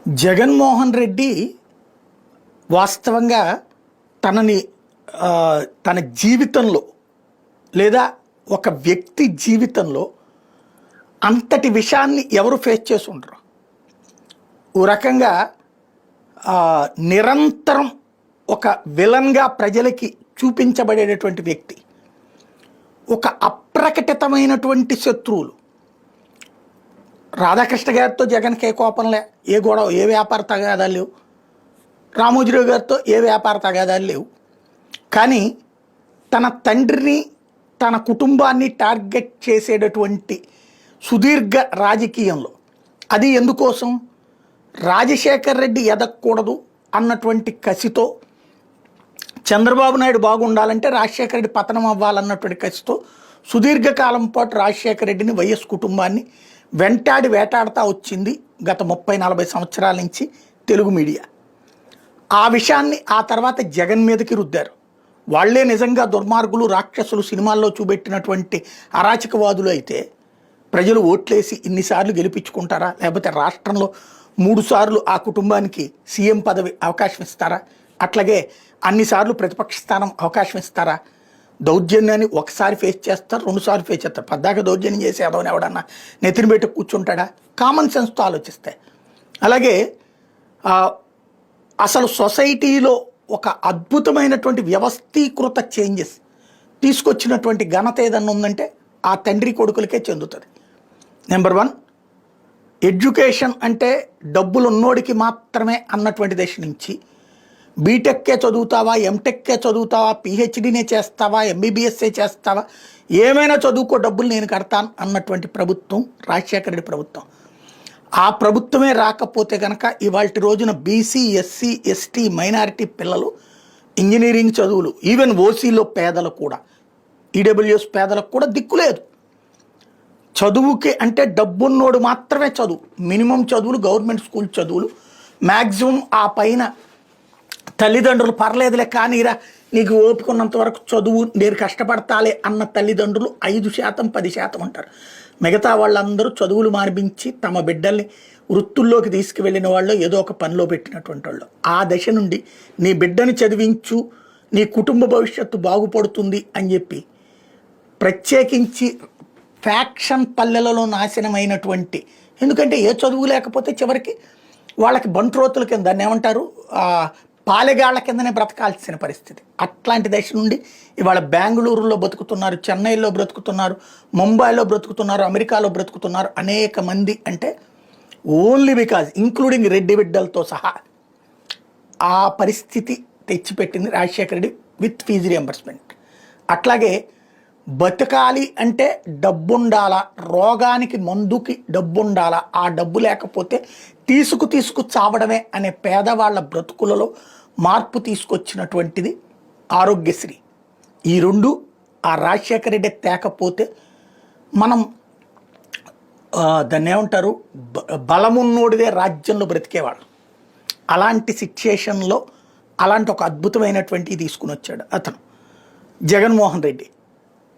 జగన్మోహన్ రెడ్డి వాస్తవంగా తనని తన జీవితంలో లేదా ఒక వ్యక్తి జీవితంలో అంతటి విషయాన్ని ఎవరు ఫేస్ చేసి ఉండరు. ఓ రకంగా నిరంతరం ఒక విలన్గా ప్రజలకి చూపించబడేటటువంటి వ్యక్తి, ఒక అప్రకటితమైనటువంటి శత్రువులు. రాధాకృష్ణ గారితో జగన్కి ఏ కోపంలే, ఏ గొడవ, ఏ వ్యాపార తగాదాలు లేవు. రామోజీరావు గారితో ఏ వ్యాపార తగాదాలు లేవు. కానీ తన తండ్రిని, తన కుటుంబాన్ని టార్గెట్ చేసేటటువంటి సుదీర్ఘ రాజకీయంలో, అది ఎందుకోసం, రాజశేఖర్ రెడ్డి ఎదగకూడదు అన్నటువంటి కసితో, చంద్రబాబు నాయుడు బాగుండాలంటే రాజశేఖర రెడ్డి పతనం అవ్వాలన్నటువంటి కసితో సుదీర్ఘకాలం పాటు రాజశేఖర రెడ్డిని, వైఎస్ కుటుంబాన్ని వెంటాడి వేటాడుతూ వచ్చింది గత 30-40 సంవత్సరాల నుంచి తెలుగు మీడియా. ఆ విషయాన్ని ఆ తర్వాత జగన్ మీదకి రుద్దారు. వాళ్లే నిజంగా దుర్మార్గులు, రాక్షసులు, సినిమాల్లో చూపెట్టినటువంటి అరాచకవాదులు అయితే ప్రజలు ఓట్లేసి ఇన్నిసార్లు గెలిపించుకుంటారా? లేకపోతే రాష్ట్రంలో 3 సార్లు ఆ కుటుంబానికి సీఎం పదవి అవకాశం ఇస్తారా? అట్లాగే అన్నిసార్లు ప్రతిపక్ష స్థానం అవకాశం ఇస్తారా? దౌర్జన్యాన్ని ఒకసారి ఫేస్ చేస్తారు, 2 సార్లు ఫేస్ చేస్తారు. పద్దాక దౌర్జన్యం చేసి అదవని ఎవడన్నా నెత్తిని పెట్టి కూర్చుంటాడా? కామన్ సెన్స్తో ఆలోచిస్తే. అలాగే అసలు సొసైటీలో ఒక అద్భుతమైనటువంటి వ్యవస్థీకృత చేంజెస్ తీసుకొచ్చినటువంటి ఘనత ఏదన్నా ఉందంటే ఆ తండ్రి కొడుకులకే చెందుతుంది. నెంబర్ 1, ఎడ్యుకేషన్ అంటే డబ్బులు ఉన్నోడికి మాత్రమే అన్నటువంటి దశ నుంచి బీటెక్కే చదువుతావా, ఎంటెక్కే చదువుతావా, పిహెచ్డీనే చేస్తావా, ఎంబీబీఎస్ఏ చేస్తావా, ఏమైనా చదువుకో, డబ్బులు నేను కడతాను అన్నటువంటి ప్రభుత్వం రాజశేఖర రెడ్డి ప్రభుత్వం. ఆ ప్రభుత్వమే రాకపోతే కనుక ఇవాళ రోజున బీసీ, ఎస్సీ, ఎస్టీ, మైనారిటీ పిల్లలు ఇంజనీరింగ్ చదువులు, ఈవెన్ ఓసీలో పేదలు కూడా, ఈడబ్ల్యూఎస్ పేదలకు కూడా దిక్కులేదు. చదువుకి అంటే డబ్బున్నోడు మాత్రమే చదువు, మినిమం చదువులు గవర్నమెంట్ స్కూల్ చదువులు, మ్యాక్సిమం ఆ పైన తల్లిదండ్రులు పర్లేదులే కానీరా, నీకు ఓపుకున్నంత వరకు చదువు, నేను కష్టపడతాలే అన్న తల్లిదండ్రులు 5%, 10% అంటారు. మిగతా వాళ్ళందరూ చదువులు మానిపించి తమ బిడ్డల్ని వృత్తుల్లోకి తీసుకువెళ్ళిన వాళ్ళు, ఏదో ఒక పనిలో పెట్టినటువంటి వాళ్ళు. ఆ దశ నుండి నీ బిడ్డని చదివించు, నీ కుటుంబ భవిష్యత్తు బాగుపడుతుంది అని చెప్పి ప్రత్యేకించి ఫ్యాక్షన్ పల్లెలలో నాశనమైనటువంటి, ఎందుకంటే ఏ చదువు లేకపోతే చివరికి వాళ్ళకి బంట్రోతుల కింద, దాన్ని ఏమంటారు, పాలెగాళ్ల కిందనే బ్రతకాల్సిన పరిస్థితి. అట్లాంటి దశ నుండి ఇవాళ బెంగళూరులో బ్రతుకుతున్నారు, చెన్నైలో బ్రతుకుతున్నారు, ముంబైలో బ్రతుకుతున్నారు, అమెరికాలో బ్రతుకుతున్నారు అనేక మంది. అంటే ఓన్లీ బికాజ్, ఇంక్లూడింగ్ రెడ్డి బిడ్డలతో సహా ఆ పరిస్థితి తెచ్చిపెట్టింది Rajasekhara Reddy with fee reimbursement. అట్లాగే బతకాలి అంటే డబ్బుండాలా, రోగానికి మందుకి డబ్బుండాలా, ఆ డబ్బు లేకపోతే తీసుకు చావడమే అనే పేదవాళ్ల బ్రతుకులలో మార్పు తీసుకొచ్చినటువంటిది ఆరోగ్యశ్రీ. ఈ 2 ఆ రాజశేఖర రెడ్డి తేకపోతే మనం దాన్ని ఏమంటారు, బలమున్నోడిదే రాజ్యంలో బ్రతికేవాళ్ళు. అలాంటి సిచ్యుయేషన్లో అలాంటి ఒక అద్భుతమైనటువంటి తీసుకుని వచ్చాడు అతను జగన్మోహన్ రెడ్డి.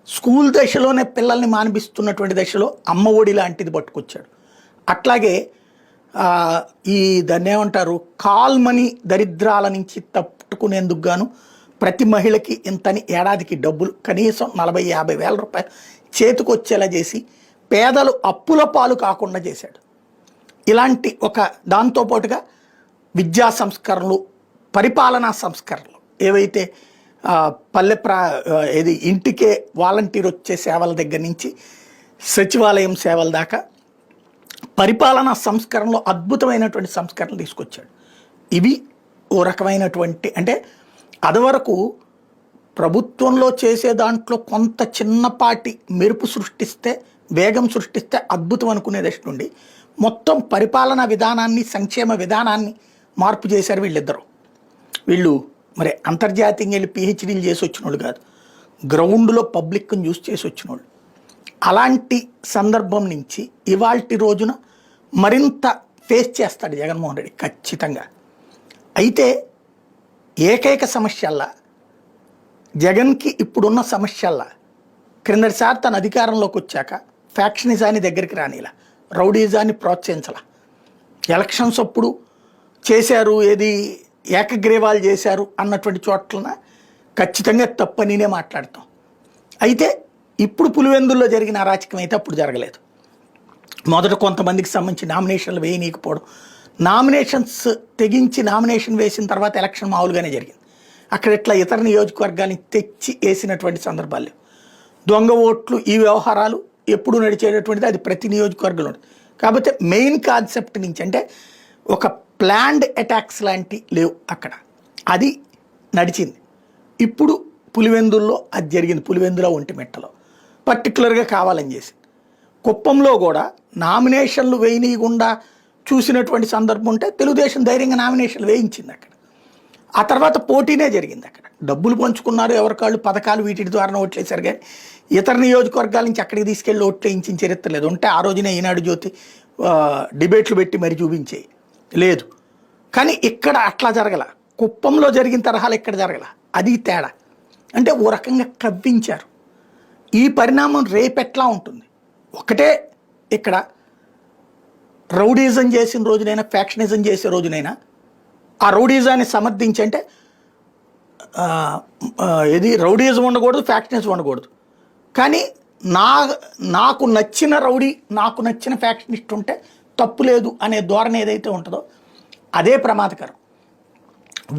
స్కూల్ దశలోనే పిల్లల్ని మానిపిస్తున్నటువంటి దశలో అమ్మ ఒడి లాంటిది పట్టుకొచ్చాడు. అట్లాగే ఈ దాన్ని ఏమంటారు, కాల్ మనీ దరిద్రాల నుంచి తప్పుకునేందుకు గాను ప్రతి మహిళకి ఇంతని ఏడాదికి డబ్బులు కనీసం 40-50 వేల రూపాయలు చేతికొచ్చేలా చేసి పేదలు అప్పుల పాలు కాకుండా చేశాడు. ఇలాంటి ఒక దాంతోపాటుగా విద్యా సంస్కరణలు, పరిపాలనా సంస్కరణలు, ఏవైతే ఏది ఇంటికే వాలంటీర్ వచ్చే సేవల దగ్గర నుంచి సచివాలయం సేవల దాకా పరిపాలనా సంస్కరణలో అద్భుతమైనటువంటి సంస్కరణలు తీసుకొచ్చాడు. ఇవి ఓ రకమైనటువంటి, అంటే అదివరకు ప్రభుత్వంలో చేసే దాంట్లో కొంత చిన్నపాటి మెరుపు సృష్టిస్తే, వేగం సృష్టిస్తే అద్భుతం అనుకునే దశ నుండి మొత్తం పరిపాలనా విధానాన్ని, సంక్షేమ విధానాన్ని మార్పు చేశారు వీళ్ళిద్దరూ. వీళ్ళు మరి అంతర్జాతీయంగా వెళ్ళి పిహెచ్డీలు చేసి వచ్చిన వాళ్ళు కాదు, గ్రౌండ్లో పబ్లిక్ని చూసి చేసి వచ్చిన వాళ్ళు. అలాంటి సందర్భం నుంచి ఇవాల్టి రోజున మరింత ఫేస్ చేస్తాడు జగన్మోహన్ రెడ్డి ఖచ్చితంగా. అయితే ఏకైక సమస్యల్లా, జగన్కి ఇప్పుడున్న సమస్యల్లా, క్రిందటిసారి తన అధికారంలోకి వచ్చాక ఫ్యాక్షనిజాన్ని దగ్గరికి రానిలా, రౌడీజాన్ని ప్రోత్సహించాల, ఎలక్షన్స్ అప్పుడు చేశారు, ఏది ఏకగ్రీవాలు చేశారు అన్నటువంటి చోట్లన ఖచ్చితంగా తప్పనినే మాట్లాడతాం. అయితే ఇప్పుడు పులివెందుల్లో జరిగిన అరాచకం అయితే అప్పుడు జరగలేదు. మొదట కొంతమందికి సంబంధించి నామినేషన్లు వేయనీయకపోవడం, నామినేషన్స్ తెగించి నామినేషన్ వేసిన తర్వాత ఎలక్షన్ మామూలుగానే జరిగింది. అక్కడ ఇట్లా ఇతర నియోజకవర్గాన్ని తెచ్చి వేసినటువంటి సందర్భాలు, దొంగ ఓట్లు, ఈ వ్యవహారాలు ఎప్పుడు నడిచేటటువంటిది, అది ప్రతి నియోజకవర్గంలో ఉంటుంది. కాకపోతే మెయిన్ కాన్సెప్ట్ నుంచి అంటే ఒక ప్లాన్డ్ అటాక్స్ లాంటి లేవు అక్కడ, అది నడిచింది. ఇప్పుడు పులివెందుల్లో అది జరిగింది, పులివెందులో ఒంటిమిట్టలో పర్టికులర్గా కావాలని చేసి. కుప్పంలో కూడా నామినేషన్లు వేయనీయకుండా చూసినటువంటి సందర్భం ఉంటే తెలుగుదేశం ధైర్యంగా నామినేషన్లు వేయించింది అక్కడ. ఆ తర్వాత పోటీనే జరిగింది అక్కడ, డబ్బులు పంచుకున్నారు ఎవరికాళ్ళు, పథకాలు వీటి ద్వారా ఓట్లేశారు. కానీ ఇతర నియోజకవర్గాల నుంచి అక్కడికి తీసుకెళ్ళి ఓట్లు వేయించిన చరిత్ర లేదు. ఉంటే ఆ రోజునే ఈనాడు జ్యోతి డిబేట్లు పెట్టి మరి చూపించేయి లేదు. కానీ ఇక్కడ అట్లా జరగల, కుప్పంలో జరిగిన తరహాలు ఇక్కడ జరగల, అది తేడా. అంటే ఓ రకంగా కవ్వించారు. ఈ పరిణామం రేపెట్లా ఉంటుంది, ఒకటే ఇక్కడ రౌడీజం చేసిన రోజునైనా, ఫ్యాక్షనిజం చేసే రోజునైనా ఆ రౌడీజాన్ని సమర్థించి, అంటే ఇది రౌడీజం ఉండకూడదు, ఫ్యాక్షనిజం ఉండకూడదు, కానీ నాకు నచ్చిన రౌడీ, నాకు నచ్చిన ఫ్యాక్షనిస్ట్ ఉంటే తప్పు లేదు అనే ధోరణి ఏదైతే ఉంటుందో అదే ప్రమాదకరం.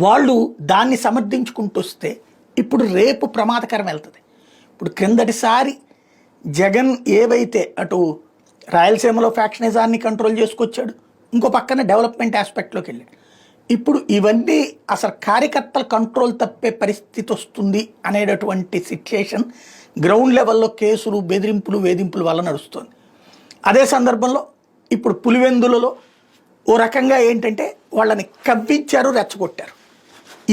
వాళ్ళు దాన్ని సమర్థించుకుంటూ వస్తే ఇప్పుడు రేపు ప్రమాదకరం వెళ్తుంది. ఇప్పుడు క్రిందటిసారి జగన్ ఏవైతే అటు రాయలసీమలో ఫ్యాక్షనిజాన్ని కంట్రోల్ చేసుకొచ్చాడు, ఇంకో పక్కన డెవలప్మెంట్ ఆస్పెక్ట్లోకి వెళ్ళాడు. ఇప్పుడు ఇవన్నీ అసలు కార్యకర్తల కంట్రోల్ తప్పే పరిస్థితి వస్తుంది అనేటటువంటి సిచ్యుయేషన్ గ్రౌండ్ లెవెల్లో కేసులు, బెదిరింపులు, వేధింపుల వల్ల నడుస్తుంది. అదే సందర్భంలో ఇప్పుడు పులివెందులలో ఓ రకంగా ఏంటంటే వాళ్ళని కవ్వించారు, రెచ్చగొట్టారు.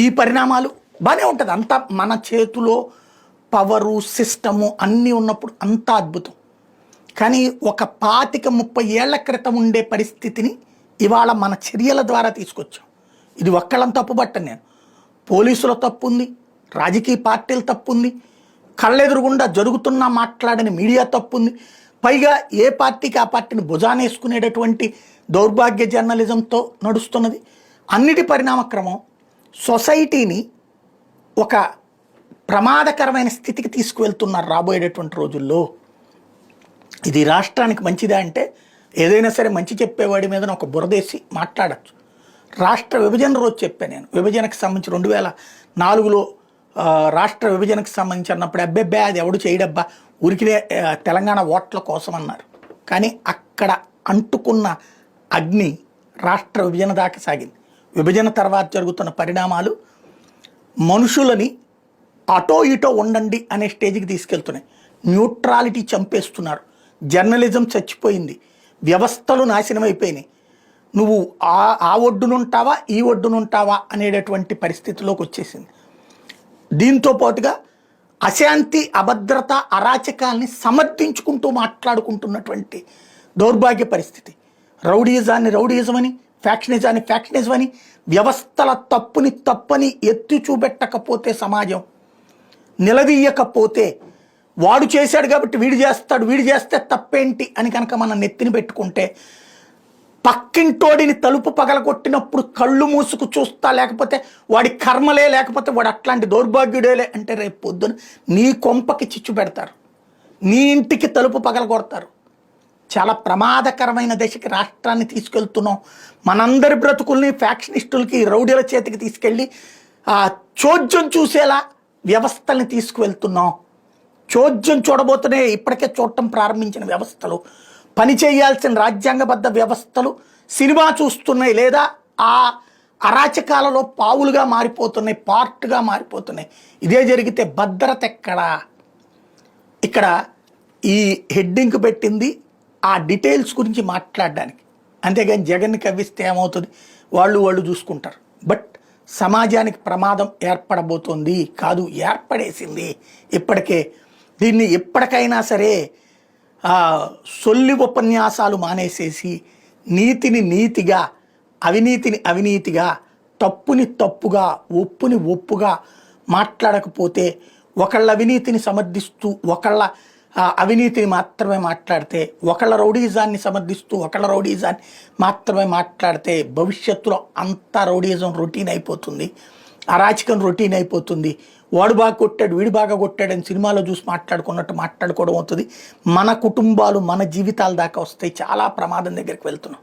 ఈ పరిణామాలు బాగానే ఉంటుంది, అంతా మన చేతిలో పవరు, సిస్టము అన్నీ ఉన్నప్పుడు అంతా అద్భుతం. కానీ ఒక 25-30 ఏళ్ల క్రితం ఉండే పరిస్థితిని ఇవాళ మన చర్యల ద్వారా తీసుకొచ్చాం. ఇది ఒక్కళ్ళని తప్పుబట్టను నేను, పోలీసుల తప్పు ఉంది, రాజకీయ పార్టీల తప్పు ఉంది, కళ్ళెదురుగుండా జరుగుతున్నా మాట్లాడని మీడియా తప్పు ఉంది, పైగా ఏ పార్టీకి ఆ పార్టీని భుజానేసుకునేటటువంటి దౌర్భాగ్య జర్నలిజంతో నడుస్తున్నది. అన్నిటి పరిణామక్రమం సొసైటీని ఒక ప్రమాదకరమైన స్థితికి తీసుకువెళ్తున్నారు రాబోయేటటువంటి రోజుల్లో. ఇది రాష్ట్రానికి మంచిదా అంటే, ఏదైనా సరే మంచి చెప్పేవాడి మీద ఒక బురదేసి మాట్లాడచ్చు. రాష్ట్ర విభజన రోజు చెప్పాను నేను, విభజనకు సంబంధించి 2004లో రాష్ట్ర విభజనకు సంబంధించి అన్నప్పుడు అబ్బెబ్బే అది ఎవడు చేయడబ్బా, ఉరికినే తెలంగాణ ఓట్ల కోసం అన్నారు. కానీ అక్కడ అంటుకున్న అగ్ని రాష్ట్ర విభజన దాకా సాగింది. విభజన తర్వాత జరుగుతున్న పరిణామాలు మనుషులని అటో ఇటో ఉండండి అనే స్టేజ్కి తీసుకెళ్తున్నాయి. న్యూట్రాలిటీ చంపేస్తున్నారు, జర్నలిజం చచ్చిపోయింది, వ్యవస్థలు నాశనం అయిపోయినాయి. నువ్వు ఆ ఒడ్డునుంటావా ఈ ఒడ్డునుంటావా అనేటటువంటి పరిస్థితిలోకి వచ్చేసింది. దీంతో పాటుగా అశాంతి, అభద్రత, అరాచకాల్ని సమర్థించుకుంటూ మాట్లాడుకుంటున్నటువంటి దౌర్భాగ్య పరిస్థితి. రౌడీజాన్ని రౌడీజమని, ఫ్యాక్షనిజాన్ని ఫ్యాక్షనిజం అని, వ్యవస్థల తప్పుని తప్పని ఎత్తి చూపెట్టకపోతే, సమాజం నిలదీయకపోతే, వాడు చేశాడు కాబట్టి వీడు చేస్తాడు, వీడు చేస్తే తప్పేంటి అని కనుక మనం నెత్తిని పెట్టుకుంటే, పక్కింటోడిని తలుపు పగలగొట్టినప్పుడు కళ్ళు మూసుకు చూస్తా, లేకపోతే వాడి కర్మలే, లేకపోతే వాడు అట్లాంటి దౌర్భాగ్యుడేలే అంటే రేపు పొద్దున నీ కొంపకి చిచ్చు పెడతారు, నీ ఇంటికి తలుపు పగలగొడతారు. చాలా ప్రమాదకరమైన దశకి రాష్ట్రాన్ని తీసుకెళ్తున్నాం. మనందరి బ్రతుకుల్ని ఫ్యాక్షనిస్టులకి, రౌడీల చేతికి తీసుకెళ్ళి చోద్యం చూసేలా వ్యవస్థల్ని తీసుకువెళ్తున్నాం. చోద్యం చూడబోతూనే ఇప్పటికే చూడటం ప్రారంభించిన వ్యవస్థలు, పని చేయాల్సిన రాజ్యాంగబద్ధ వ్యవస్థలు సినిమా చూస్తున్నాయి, లేదా ఆ అరాచకాలలో పావులుగా మారిపోతున్నాయి, పార్ట్గా మారిపోతున్నాయి. ఇదే జరిగితే భద్రత ఎక్కడా? ఇక్కడ ఈ హెడ్డింగ్ పెట్టింది ఆ డీటెయిల్స్ గురించి మాట్లాడడానికి, అంతేగాని జగన్ని కవ్విస్తే ఏమవుతుంది, వాళ్ళు చూసుకుంటారు. బట్ సమాజానికి ప్రమాదం ఏర్పడబోతోంది కాదు, ఏర్పడేసింది ఇప్పటికే. దీన్ని ఎప్పటికైనా సరే సొల్లి ఉపన్యాసాలు మానేసేసి నీతిని నీతిగా, అవినీతిని అవినీతిగా, తప్పుని తప్పుగా, ఒప్పుని ఒప్పుగా మాట్లాడకపోతే, ఒకళ్ళ అవినీతిని సమర్థిస్తూ ఒకళ్ళ అవినీతిని మాత్రమే మాట్లాడితే, ఒకళ్ళ రౌడీజాన్ని సమర్థిస్తూ ఒకళ్ళ రౌడీజాన్ని మాత్రమే మాట్లాడితే భవిష్యత్తులో అంతా రౌడీజం రొటీన్ అయిపోతుంది, అరాచకం రొటీన్ అయిపోతుంది. వాడు బాగా కొట్టాడు, వీడు బాగా కొట్టాడని సినిమాలో చూసి మాట్లాడుకున్నట్టు మాట్లాడుకోవడం అవుతుంది. మన కుటుంబాలు, మన జీవితాల దాకా వస్తాయి. చాలా ప్రమాదం దగ్గరికి వెళ్తున్నాం.